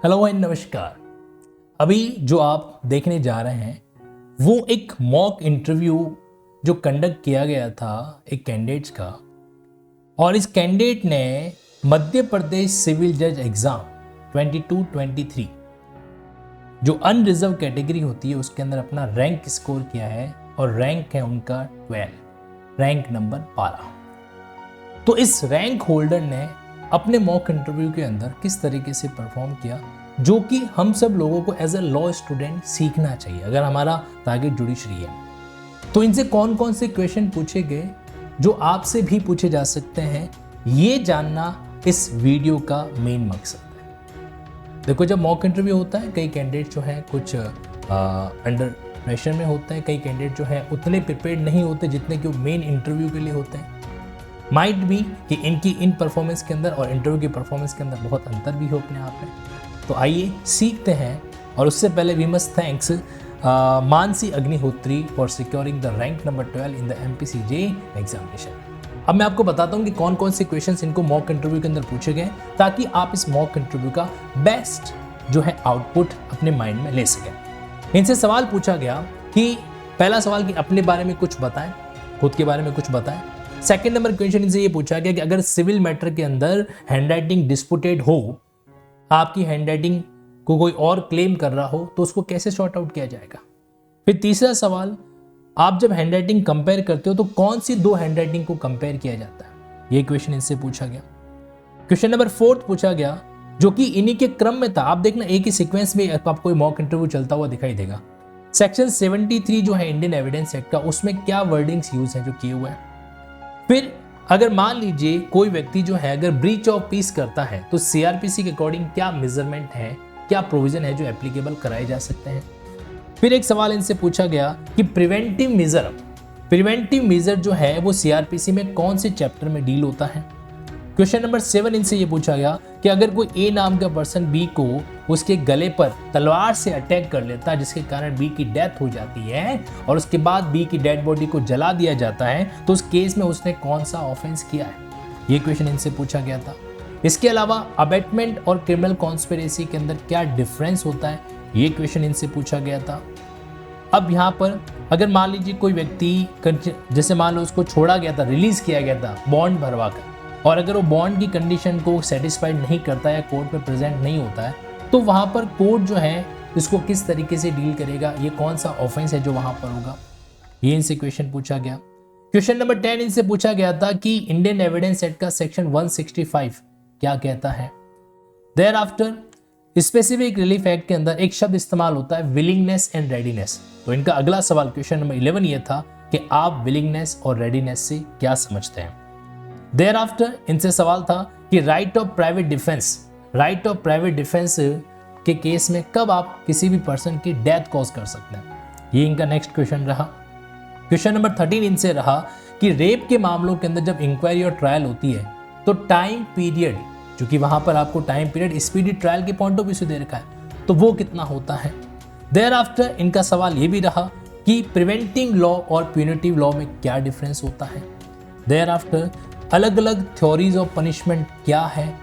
Hello and नमस्कार। अभी जो आप देखने जा रहे हैं वो एक मॉक इंटरव्यू जो कंडक्ट किया गया था एक कैंडिडेट्स का, और इस कैंडिडेट ने मध्य प्रदेश सिविल जज एग्जाम 22-23 जो अनरिजर्व कैटेगरी होती है उसके अंदर अपना रैंक स्कोर किया है, और रैंक है उनका 12, रैंक नंबर 12। तो इस रैंक होल्डर ने अपने मॉक इंटरव्यू के अंदर किस तरीके से परफॉर्म किया, जो कि हम सब लोगों को एज अ लॉ स्टूडेंट सीखना चाहिए अगर हमारा टारगेट जुडिशरी है। तो इनसे कौन कौन से क्वेश्चन पूछे गए जो आपसे भी पूछे जा सकते हैं, ये जानना इस वीडियो का मेन मकसद है। देखो, जब मॉक इंटरव्यू होता है कई कैंडिडेट जो है कुछ अंडर प्रेशर में होते हैं, कई कैंडिडेट जो है उतने प्रिपेयर्ड नहीं होते जितने कि वो मेन इंटरव्यू के लिए होते हैं। माइट भी कि इनकी इन परफॉर्मेंस के अंदर और इंटरव्यू की परफॉर्मेंस के अंदर बहुत अंतर भी हो अपने आप में। तो आइए सीखते हैं, और उससे पहले we must thanks Mansi Agnihotri for securing the rank number 12 in the MPCJ examination. अब मैं आपको बताता हूँ कि कौन कौन से क्वेश्चंस इनको मॉक इंटरव्यू के अंदर पूछे गए, ताकि आप इस मॉक इंटरव्यू का बेस्ट जो है आउटपुट अपने माइंड में ले सकें। इनसे सवाल पूछा गया कि पहला सवाल कि अपने बारे में कुछ बताएं, खुद के बारे में कुछ बताएं। सेकेंड नंबर क्वेश्चन इनसे ये पूछा गया कि अगर सिविल मैटर के अंदर हैंडराइटिंग डिस्प्यूटेड हो, आपकी हैंडराइटिंग को कोई और क्लेम कर रहा हो, तो उसको कैसे सॉर्ट आउट किया जाएगा। फिर तीसरा सवाल, आप जब हैंडराइटिंग कंपेयर करते हो तो कौन सी दो हैंडराइटिंग को कंपेयर किया जाता है, ये क्वेश्चन इनसे पूछा गया। क्वेश्चन नंबर 4 पूछा गया जो कि इन्हीं के क्रम में था। आप देखना एक ही सीक्वेंस में आपको मॉक इंटरव्यू चलता हुआ दिखाई देगा। सेक्शन 73 जो है इंडियन एविडेंस एक्ट का, उसमें क्या वर्डिंग्स यूज है जो किए हुए हैं। फिर अगर मान लीजिए कोई व्यक्ति जो है अगर ब्रीच ऑफ पीस करता है तो CRPC के अकॉर्डिंग क्या मेजरमेंट है, क्या प्रोविजन है जो एप्लीकेबल कराए जा सकते हैं। फिर एक सवाल इनसे पूछा गया कि प्रिवेंटिव मेजर जो है वो CRPC में कौन से चैप्टर में डील होता है। क्वेश्चन नंबर 7 इनसे ये पूछा गया कि अगर कोई A नाम का पर्सन B को उसके गले पर तलवार से अटैक कर लेता है जिसके कारण B की डेथ हो जाती है, और उसके बाद B की डेड बॉडी को जला दिया जाता है, तो उस केस में उसने कौन सा ऑफेंस किया है, ये क्वेश्चन इनसे पूछा गया था। इसके अलावा अबेटमेंट और क्रिमिनल कॉन्स्पिरेसी के अंदर क्या डिफरेंस होता है, ये क्वेश्चन इनसे पूछा गया था। अब यहाँ पर अगर मान लीजिए कोई व्यक्ति, जैसे मान लो उसको छोड़ा गया था, रिलीज किया गया था बॉन्ड भरवा कर, और अगर वो बॉन्ड की कंडीशन को सेटिस्फाइड नहीं करता या कोर्ट में प्रेजेंट नहीं होता है, तो वहाँ पर कोर्ट जो है इसको किस तरीके से डील करेगा, ये कौन सा ऑफेंस है जो वहाँ पर होगा, ये इनसे क्वेश्चन पूछा गया। क्वेश्चन नंबर 10 इनसे पूछा गया था कि इंडियन एविडेंस एक्ट का सेक्शन 165 क्या कहता है। There after specific relief act के अंदर एक शब्द इस्तेमाल होता है विलिंगनेस एंड रेडीनेस। तो इनका अगला सवाल क्वेश्चन नंबर 11 ये था कि आप विलिंगनेस और रेडीनेस से क्या समझते हैं। देयर आफ्टर इनसे सवाल था कि राइट ऑफ प्राइवेट डिफेंस के केस में कब आप किसी भी पर्सन की डेथ कॉज कर सकते हैं, ये इनका नेक्स्ट क्वेश्चन रहा। क्वेश्चन नंबर 13 इनसे रहा कि रेप के मामलों के अंदर जब इंक्वायरी और ट्रायल होती है तो टाइम पीरियड, क्योंकि वहां पर आपको टाइम पीरियड स्पीडी ट्रायल के पॉइंट ऑफ व्यू से दे रखा है, तो वो कितना होता है। देयर आफ्टर इनका सवाल ये भी रहा कि प्रिवेंटिंग लॉ और प्यूनिटिव लॉ में क्या डिफरेंस होता है। देयर आफ्टर अलग अलग थ्योरीज ऑफ पनिशमेंट क्या है,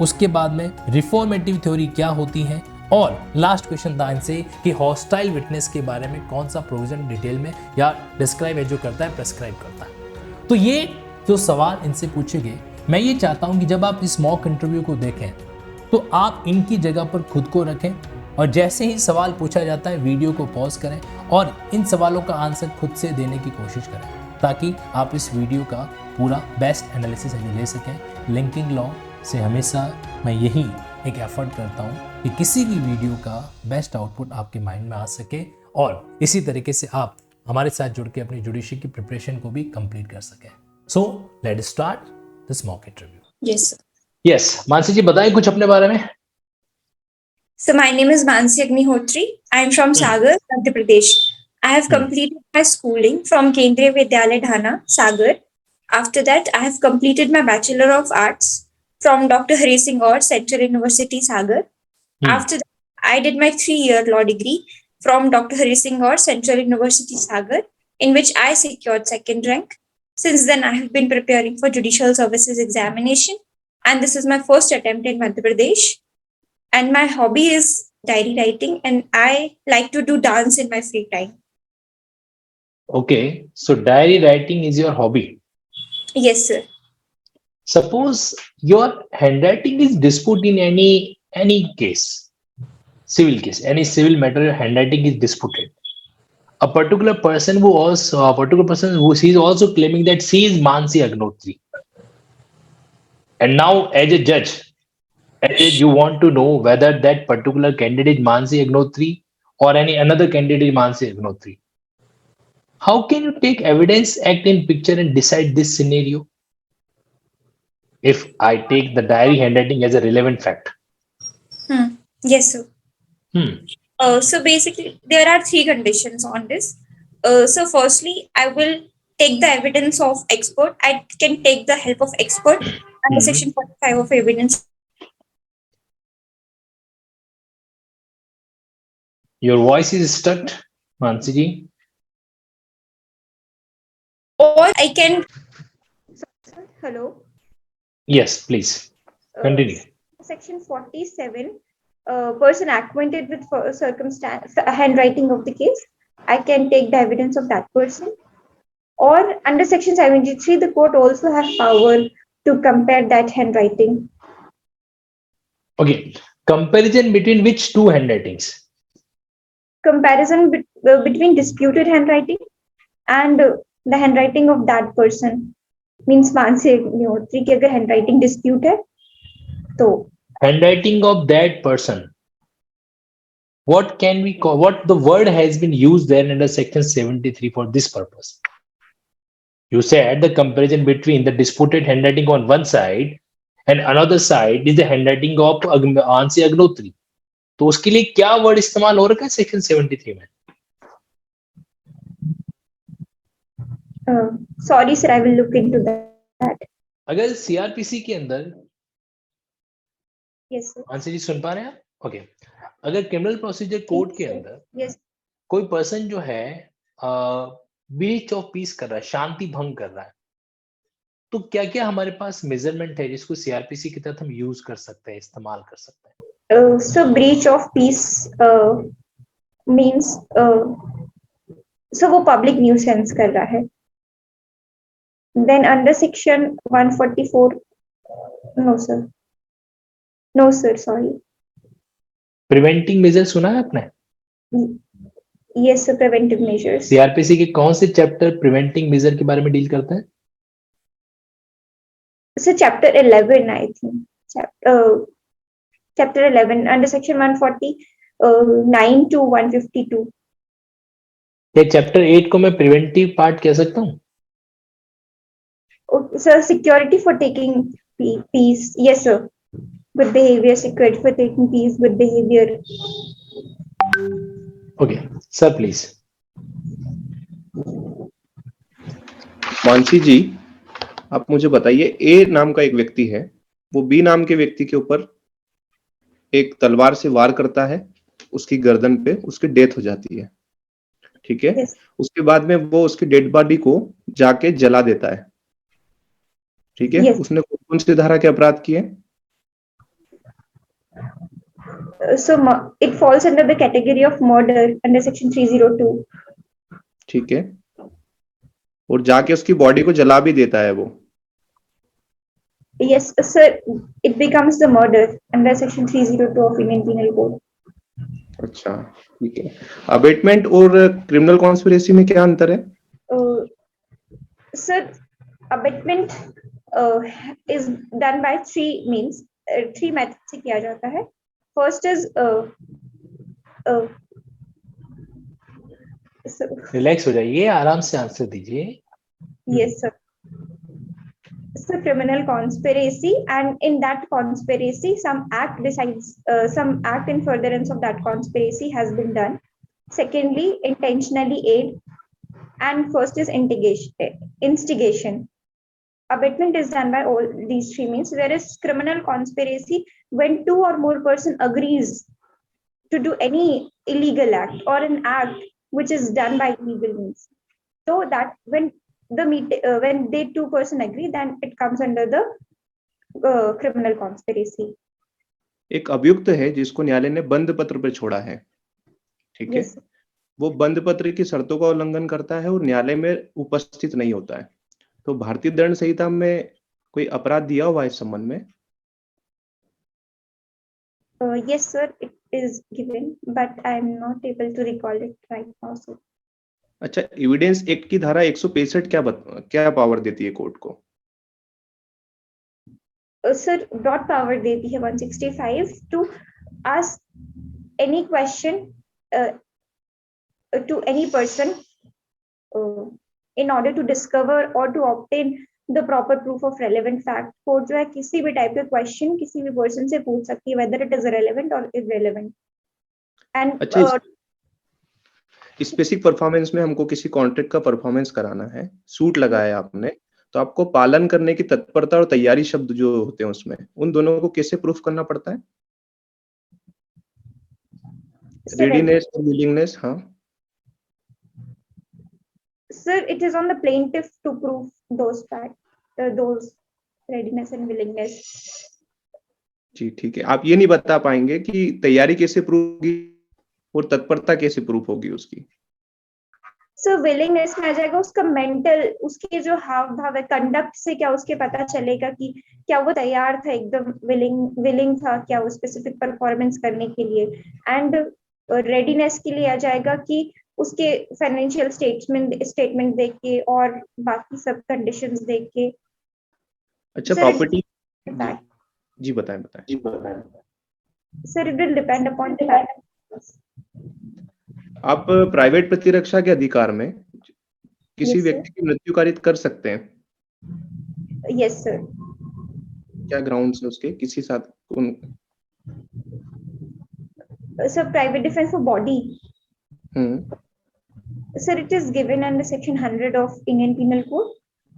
उसके बाद में रिफॉर्मेटिव थ्योरी क्या होती है, और लास्ट क्वेश्चन था इनसे कि हॉस्टाइल विटनेस के बारे में कौन सा प्रोविजन डिटेल में या डिस्क्राइब है जो करता है, प्रेस्क्राइब करता है। तो ये जो सवाल इनसे पूछे गए, मैं ये चाहता हूं कि जब आप इस मॉक इंटरव्यू को देखें तो आप इनकी जगह पर खुद को रखें, और जैसे ही सवाल पूछा जाता है वीडियो को पॉज करें और इन सवालों का आंसर खुद से देने की कोशिश करें, ताकि आप इस वीडियो का पूरा बेस्ट एनालिसिस ले सकें। लिंकिंग लॉ से हमेशा मैं यही एक एफर्ट करता हूँ कि किसी भी वीडियो का बेस्ट आउटपुट आपके माइंड में आ सके, और इसी तरीके से आप हमारे साथ जुड़ के अपनी जुडिशरी की प्रिपरेशन को भी कंप्लीट कर सकें। So let's start this mock interview. Yes Mansi ji, बताएं कुछ अपने बारे में। So my name is Mansi Agnihotri. I am from Sagar, Madhya Pradesh. I have completed my schooling from Kendriya Vidyalaya Dhana, Sagar. After that, I have completed my Bachelor of Arts from Dr. Hari Singh Aur, Central University, Sagar. After that, I did my 3-year law degree from Dr. Hari Singh Aur, Central University, Sagar, in which I secured 2nd rank. Since then, I have been preparing for Judicial Services examination, and this is my first attempt in Madhya Pradesh. and my hobby is diary writing, and I like to do dance in my free time. Okay, so diary writing is your hobby. Yes, sir. Suppose your handwriting is dispute in any case, civil case, any civil matter, your handwriting is disputed. A particular person who she is also claiming that she is Mansi Agnotri. And now, as a judge, you want to know whether that particular candidate is Mansi Agnotri or any another candidate is Mansi Agnotri. How can you take evidence, act in picture, and decide this scenario? If I take the diary handwriting as a relevant fact. Yes, sir. Hmm. So basically, there are three conditions on this. So firstly, I will take the evidence of expert. I can take the help of expert under Hmm. Section 45 of Evidence. Your voice is stuck, Mansiji. Or I can. Hello. Yes, please Uh, continue. Section 47, person acquainted with circumstance, handwriting of the case. I can take the evidence of that person. Or under Section 73, the court also has power to compare that handwriting. Okay, comparison between which two handwritings? Comparison between disputed handwriting and the handwriting of that person. Means Mansi Agnihotri की अगर handwriting dispute है तो Handwriting of that person. What can we call? What the word has been used there under Section 73 for this purpose? You said the comparison between the disputed handwriting on one side and another side is the handwriting of Ansi Agnotri. तो उसके लिए क्या word इस्तेमाल हो रखा है section 73 में? sorry sir, I will look into that. अगर सीआरपीसी के अंदर Yes sir. आंसर जी सुन पा रहे हैं आप? ओके, अगर क्रिमिनल प्रोसीजर कोड के अंदर Yes. कोई पर्सन जो है ब्रीच ऑफ पीस कर रहा है, शांति भंग कर रहा है, तो क्या क्या हमारे पास मेजरमेंट है जिसको सीआरपीसी के तहत हम यूज कर सकते हैं, इस्तेमाल कर सकते हैं? So breach of peace means so वो public nuisance कर रहा है. Then under section 144, no sir, no sir, sorry. Preventing measure सुना है आपने? Yes sir, preventive measures. CRPC के कौन से चैप्टर प्रिवेंटिंग मेजर के बारे में डील करते हैं? So chapter 11, I think. Chapter 11 under section 149 to 152. ये चैप्टर 8 को मैं प्रिवेंटिव पार्ट कह सकता हूँ? Sir, security for taking peace. Yes, sir. Good behavior, security for taking peace, good behavior. Okay, sir, please. Mansi जी, आप मुझे बताइए, ए नाम का एक व्यक्ति है, वो बी नाम के व्यक्ति के ऊपर एक तलवार से वार करता है, उसकी गर्दन पे उसकी डेथ हो जाती है, ठीक है? Yes. उसके बाद में वो उसकी डेड बॉडी को जाके जला देता है, ठीक है? Yes. उसने कौन सी धारा के अपराध किए? So it falls under the category of murder under section 302. ठीक है, और जाके उसकी बॉडी को जला भी देता है वो। Yes, sir. It becomes the murder under section 302 of Indian Penal Code. अच्छा, ठीक है। अबेटमेंट और क्रिमिनल कॉन्स्पिरेसी में क्या अंतर है? Sir, abatement is done by three methods से किया जाता है. First is रिलैक्स हो जाइए, आराम से आंसर दीजिए. Yes, sir. So criminal conspiracy, and in that conspiracy, some act in furtherance of that conspiracy has been done. Secondly, intentionally aid, and first is instigation. Abatement is done by all these three means, whereas criminal conspiracy, when two or more person agrees to do any illegal act or an act which is done by illegal means, so that when they two person agree, then it comes under the criminal conspiracy. एक अभियुक्त है जिसको न्यायालय ने बंद पत्र पर छोड़ा है, ठीक है? Yes. वो बंद पत्र की शर्तों का उल्लंघन करता है और न्यायालय में उपस्थित नहीं होता है। तो भारतीय दंड संहिता में कोई अपराध दिया हुआ है इस संबंध में? Yes, sir, it is given, but I am not able to recall it right now, sir. अच्छा, एविडेंस एक्ट की धारा 165 क्या पावर देती है कोर्ट को? Sir, broad power देती है 165 to ask any question to any person in order to discover or to obtain the proper proof of relevant fact. Court जो है किसी भी टाइप का क्वेश्चन किसी भी पर्सन से पूछ सकती है, whether it is relevant or irrelevant. And अच्छा, स्पेसिफिक परफॉर्मेंस में हमको किसी कॉन्ट्रैक्ट का परफॉर्मेंस कराना है, सूट लगाया आपने, तो आपको पालन करने की तत्परता और तैयारी शब्द जो होते हैं उसमें, उन दोनों को कैसे प्रूफ करना पड़ता है? रेडीनेस और विलिंगनेस, हाँ। Sir, it is on the plaintiff to prove those facts, those readiness and willingness. जी, ठीक है। आप ये नहीं बता पाएंगे कि तैयारी कैसे प्रूफ होगी और तत्परता कैसे प्रूफ होगी उसकी? सो विलिंगनेस में आ जाएगा उसका मेंटल, उसके जो हाव भाव है, कंडक्ट से क्या उसके पता चलेगा कि क्या वो तैयार था, एकदम विलिंग था क्या वो स्पेसिफिक परफॉर्मेंस करने के लिए. एंड रेडीनेस के लिए आ जाएगा कि उसके फाइनेंशियल स्टेटमेंट देख के और बाकी सब कंडीशंस देख के. अच्छा, Sir, प्रॉपर्टी जी बताएं। Sir, it will depend upon the fact. आप प्राइवेट प्रतिरक्षा के अधिकार में किसी Yes, sir. व्यक्ति की मृत्यु कारित कर सकते हैं? Yes, sir. क्या ग्राउंड से उसके किसी साथ Sir, private defense for body. Hmm, Sir, it is given under Section 100 of Indian Penal Code.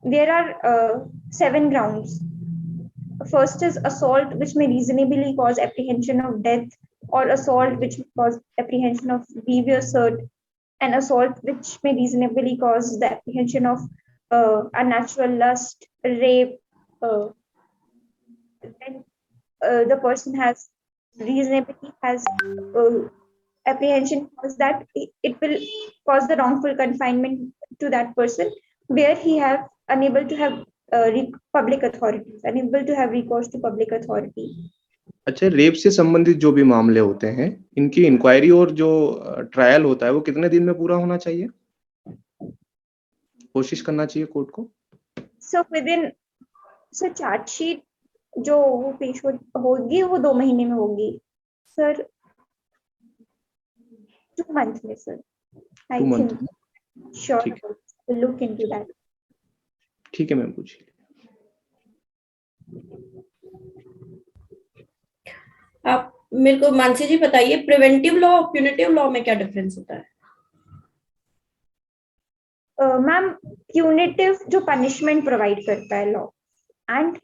There are 7 grounds. First is assault, which may reasonably cause apprehension of death, or assault which may cause apprehension of grievous hurt, and assault which may reasonably cause the apprehension of unnatural lust, rape, and the person has reasonably has apprehension was that it will cause the wrongful confinement to that person, where he have unable to have public authorities, unable to have recourse to public authority. अच्छा, rape से संबंधित जो भी मामले होते हैं, इनकी inquiry और जो ट्रायल होता है वो कितने दिन में पूरा होना चाहिए? कोशिश करना चाहिए कोर्ट को? So within, so चार्जशीट जो वो पेश होगी वो 2 महीने में होगी सर. 2 months में sir. I 2 month think sure ठीक है। we'll look into that. ठीक है मैम, पूछिए। आप मेरे को मानसी जी बताइए, प्रिवेंटिव लॉ और प्यूनिटिव लॉ में क्या डिफरेंस होता है? मैम, प्यूनिटिव जो पनिशमेंट प्रोवाइड करता है law, and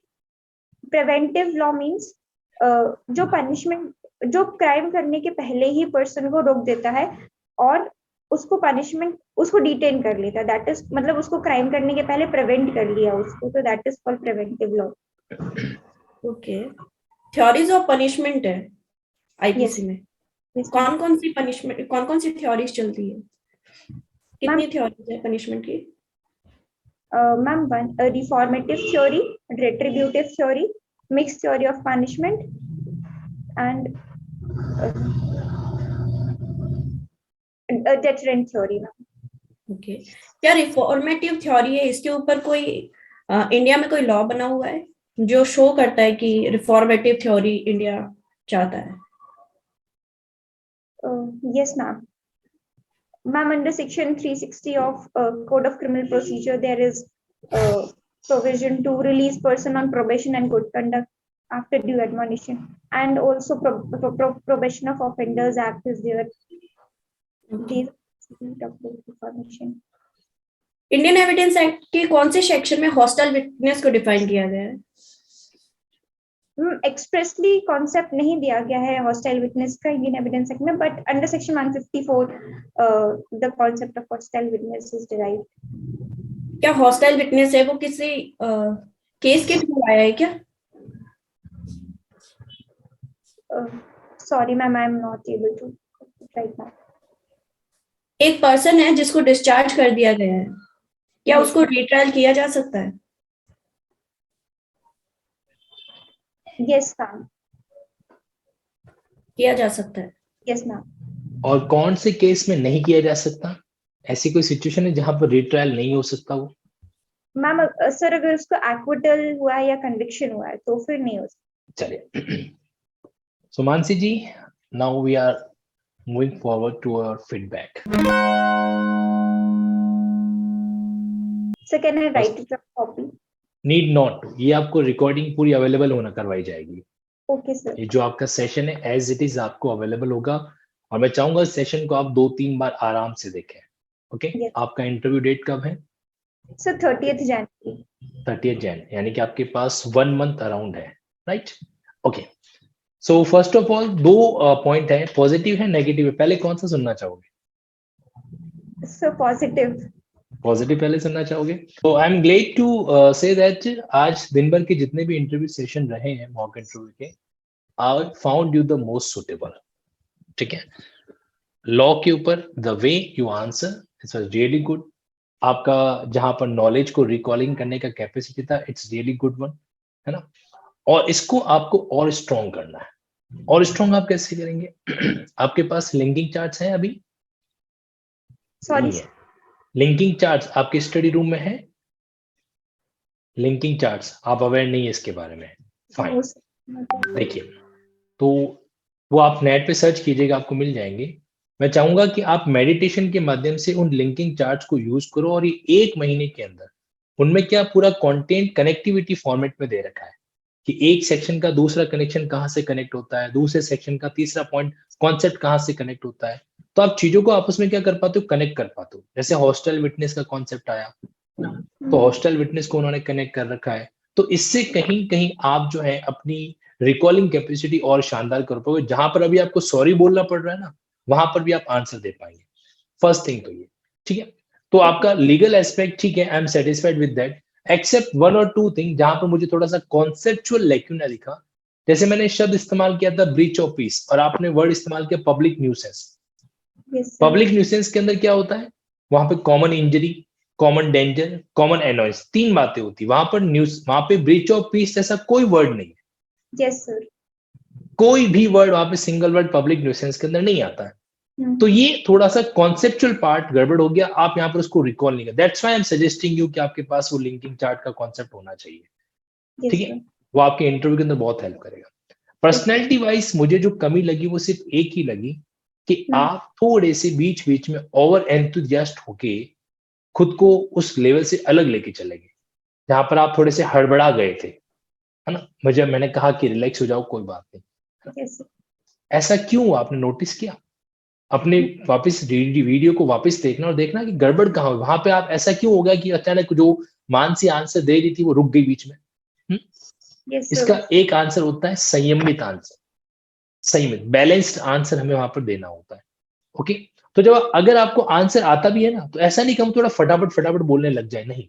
preventive law means जो पनिशमेंट, जो क्राइम करने के पहले ही पर्सन को रोक देता है और उसको पनिशमेंट, उसको डिटेन कर लेता है. दैट इज मतलब उसको क्राइम करने के पहले प्रिवेंट कर लिया उसको, तो that is called preventive law. Okay, theories of punishment है आईपीसी में. Yes, कौन कौन सी पनिशमेंट, कौन कौन सी थ्योरीज चलती है? कितनी थ्योरीज है पनिशमेंट की? Ma'am, reformative theory, retributive theory, mix theory of punishment, and deterrent theory. Okay, क्या रिफॉर्मेटिव थ्योरी है, इसके ऊपर कोई इंडिया में कोई लॉ बना हुआ है जो शो करता है कि रिफॉर्मेटिव थ्योरी इंडिया चाहता है? Yes, ma'am. Ma'am, under Section 360 of Code of Criminal Procedure, there is provision to release person on probation and good conduct after due admonition, and also Probation of Offenders Act is there. These information. Indian evidence act के कौन से section में hostile witness को define किया गया है? Expressly concept नहीं दिया गया है हॉस्टाइल विटनेस का इंडियन एविडेंस एक्ट में, but under section 154 the concept of hostile witness is derived. क्या हॉस्टाइल विटनेस है वो किसी केस के थ्रू आया है क्या? Sorry, ma'am, I'm not able to right now. एक पर्सन है जिसको डिस्चार्ज कर दिया गया है, क्या Yes. उसको रिट्रायल किया जा सकता है? Yes, ma'am. किया जा सकता है। Yes, ma'am. और कौन से केस में नहीं किया जा सकता? ऐसी कोई सिचुएशन है जहां पर रिट्रायल नहीं हो सकता वो? मैम सर अगर उसको एक्विटल हुआ है या कन्विक्शन हुआ है तो फिर नहीं हो सकता। चलिए, so Mansi ji, now we are moving forward to our feedback. Sir can I right it copy? Need not to, ये आपको रिकॉर्डिंग पूरी अवेलेबल होना करवाई जाएगी। Okay sir. ये जो आपका सेशन है एज इट इज आपको अवेलेबल होगा, और मैं चाहूंगा इस सेशन को आप 2-3 बार आराम से देखें। Okay Yes. आपका इंटरव्यू डेट कब है? सर 30th जनवरी। 30th जैन, यानी कि आपके पास 1 मंथ अराउंड है, right? Okay, so first of all 2 point है, पॉजिटिव है नेगेटिव है, पहले कौन सा सुनना चाहोगे? Sir positive. पॉजिटिव पहले सुनना चाहोगे? तो I am glad to say that आज दिन भर के जितने भी इंटरव्यू सेशन रहे हैं मॉक इंटरव्यू के, I found you the most suitable. ठीक है, लॉ के ऊपर the way you answer it's was really good. आपका जहां पर नॉलेज को रिकॉलिंग करने का कैपेसिटी था, इट्स रियली गुड वन, है ना? और इसको आपको और स्ट्रॉन्ग करना है। और स्ट्रॉन्ग आप कैसे करेंगे? आपके पास लिंकिंग चार्ट्स हैं अभी? सॉरी नहीं है। लिंकिंग चार्ट्स आपके स्टडी रूम में है? लिंकिंग चार्ट्स आप अवेयर नहीं है इसके बारे में? फाइन, देखिए, तो वो आप नेट पे सर्च कीजिएगा, आपको मिल जाएंगे। मैं चाहूंगा कि आप मेडिटेशन के माध्यम से उन लिंकिंग चार्ट्स को यूज करो, और ये 1 महीने के अंदर उनमें क्या पूरा कंटेंट कनेक्टिविटी फॉर्मेट में दे रखा है कि एक सेक्शन का दूसरा कनेक्शन कहाँ से कनेक्ट होता है, दूसरे सेक्शन का तीसरा पॉइंट कॉन्सेप्ट कहाँ से कनेक्ट होता है, तो आप चीजों को आपस में क्या कर पाते हो, कनेक्ट कर पाते हो। जैसे हॉस्टल विटनेस का कॉन्सेप्ट आया, तो हॉस्टल विटनेस को उन्होंने कनेक्ट कर रखा है, तो इससे कहीं कहीं आप जो है अपनी रिकॉलिंग कैपेसिटी और शानदार कर पाओगे। जहां पर अभी आपको सॉरी बोलना पड़ रहा है ना, वहां पर भी आप आंसर दे पाएंगे। फर्स्ट थिंग तो ये, ठीक है। तो आपका लीगल एस्पेक्ट ठीक है, I am satisfied with that, except 1 और 2 थिंग जहां पर मुझे थोड़ा सा कॉन्सेप्चुअल लैक्यूना दिखा। जैसे मैंने शब्द इस्तेमाल किया था ब्रीच ऑफ पीस, और आपने वर्ड इस्तेमाल किया पब्लिक न्यूसेंस। पब्लिक न्यूसेंस के अंदर क्या होता है, वहां पे common injury, common danger, common annoyance, 3 बातें होती। वहां पर न्यूज, वहां पे ब्रीच ऑफ पीस जैसा कोई वर्ड नहीं है। Yes sir. कोई भी वर्ड वहां पे सिंगल वर्ड पब्लिक न्यूसेंस के अंदर नहीं आता है। तो ये थोड़ा सा कॉन्सेप्चुअल पार्ट गड़बड़ हो गया, आप यहाँ पर उसको रिकॉल नहीं कर। That's why I am suggesting you कि आपके पास वो लिंकिंग चार्ट का कॉन्सेप्ट होना चाहिए। ठीक है, वो आपके इंटरव्यू के अंदर बहुत हेल्प करेगा। पर्सनैलिटी वाइज मुझे जो कमी लगी वो सिर्फ एक ही लगी कि आप थोड़े से बीच बीच में ओवर एंथुजियास्ट होके खुद को उस लेवल से अलग लेके चले गए, जहां पर आप थोड़े से हड़बड़ा गए थे, है ना? मैंने कहा कि रिलैक्स हो जाओ, कोई बात नहीं। ऐसा क्यों आपने नोटिस किया? अपने वापस वीडियो को वापस देखना और देखना कि गड़बड़ कहाँ हुई। वहां पे आप ऐसा क्यों हो गया कि अचानक जो मानसी आंसर दे रही थी वो रुक गई बीच में? इसका एक आंसर होता है संयमित आंसर, संयमित बैलेंस्ड आंसर हमें वहां पर देना होता है। ओके, तो जब अगर आपको आंसर आता भी है ना, तो ऐसा नहीं कि हम थोड़ा फटाफट बोलने लग जाए, नहीं।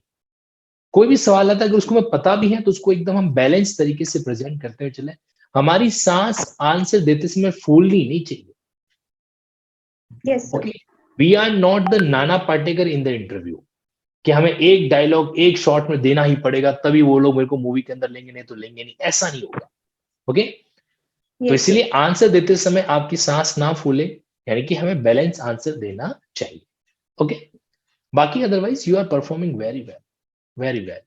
कोई भी सवाल आता है अगर उसको मैं पता भी है तो उसको एकदम हम बैलेंस तरीके से प्रेजेंट करते हुए चले। हमारी सांस आंसर देते समय फूलनी नहीं चाहिए। Okay, we are not the Nana Patekar in the interview कि हमें एक डायलॉग एक शॉट में देना ही पड़ेगा तभी वो लोग मेरे को मूवी के अंदर लेंगे, नहीं तो लेंगे नहीं, ऐसा नहीं होगा। ओके, तो इसलिए आंसर देते समय आपकी सांस ना फूले, यानी कि हमें बैलेंस आंसर देना चाहिए। ओके, बाकी otherwise you are performing very well, very well.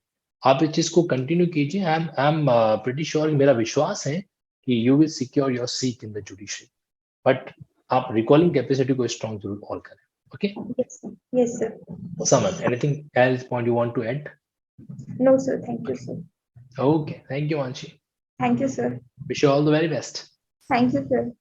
आप इस चीज को कंटिन्यू कीजिए। आई एम प्रीटी श्योर, मेरा विश्वास है कि you will secure your seat in the judiciary, but आप रिकॉलिंग कैपेसिटी को स्ट्रॉन्ग जरूर ऑल करें। Okay, yes sir. समझ, anything else point you want to add? No sir, thank you sir. Okay, thank you Mansi. Thank you sir. Wish you all the very best. Thank you sir.